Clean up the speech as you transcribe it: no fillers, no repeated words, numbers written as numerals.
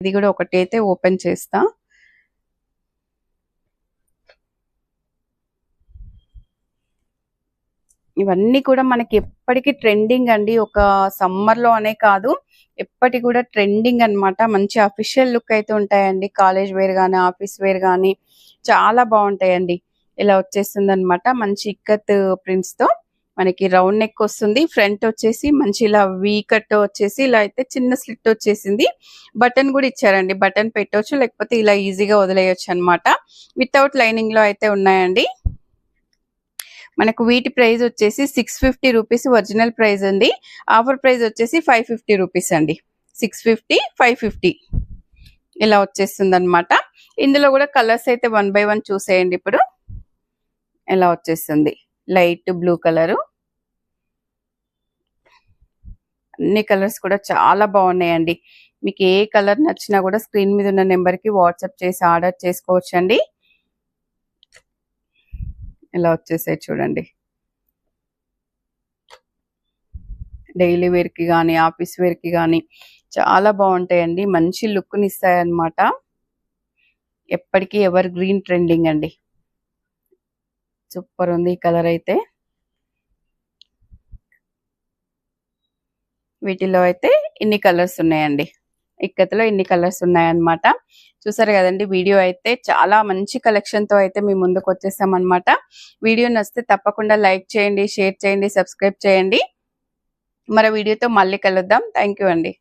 ఇది కూడా ఒకటి అయితే ఓపెన్ చేస్తా. ఇవన్నీ కూడా మనకి ఎప్పటికీ ట్రెండింగ్ అండి. ఒక సమ్మర్ లో అనే కాదు, ఎప్పటి కూడా ట్రెండింగ్ అన్నమాట. మంచి అఫీషియల్ లుక్ అయితే ఉంటాయండి. కాలేజ్ వేర్ గానీ, ఆఫీస్ వేర్ గానీ చాలా బాగుంటాయండి. ఇలా వచ్చేస్తుంది అనమాట. మంచి ఇక్కత్ ప్రింట్స్ తో మనకి రౌండ్ నెక్ వస్తుంది. ఫ్రంట్ వచ్చేసి మంచి ఇలా వీ కట్ వచ్చేసి ఇలా అయితే చిన్న స్లిట్ వచ్చేసింది. బటన్ కూడా ఇచ్చారండి. బటన్ పెట్టవచ్చు, లేకపోతే ఇలా ఈజీగా వదిలేయచ్చు అనమాట. వితౌట్ లైనింగ్ లో అయితే ఉన్నాయండి. మనకు వీటి ప్రైస్ వచ్చేసి 650 రూపీస్ ఒరిజినల్ ప్రైస్ అండి. ఆఫర్ ప్రైస్ వచ్చేసి 550 రూపీస్ అండి. 650, 550 ఇలా వచ్చేస్తుంది అనమాట. ఇందులో కూడా కలర్స్ అయితే 1 by 1 చూసేయండి. ఇప్పుడు ఇలా వచ్చేస్తుంది లైట్ బ్లూ కలరు. అన్ని కలర్స్ కూడా చాలా బాగున్నాయండి. మీకు ఏ కలర్ నచ్చినా కూడా స్క్రీన్ మీద ఉన్న నెంబర్కి వాట్సాప్ చేసి ఆర్డర్ చేసుకోవచ్చండి. ఇలా వచ్చేసాయి చూడండి. డైలీ వేర్ కి కానీ, ఆఫీస్ వేర్ కి కానీ చాలా బాగుంటాయండి. మంచి లుక్ని ఇస్తాయి అన్నమాట. ఎప్పటికీ ఎవర్ గ్రీన్ ట్రెండింగ్ అండి. సూపర్ ఉంది ఈ కలర్ అయితే. వీటిలో అయితే ఇన్ని కలర్స్ ఉన్నాయండి. ఇక్కతలో ఇన్ని కలర్స్ ఉన్నాయన్నమాట. చూసారు కదండి. వీడియో అయితే చాలా మంచి కలెక్షన్ తో అయితే మీ ముందుకు వచ్చేసాం అనమాట. వీడియో నచ్చితే తప్పకుండా లైక్ చేయండి, షేర్ చేయండి, సబ్స్క్రైబ్ చేయండి. మరో వీడియోతో మళ్ళీ కలుద్దాం. థ్యాంక్ యూ అండి.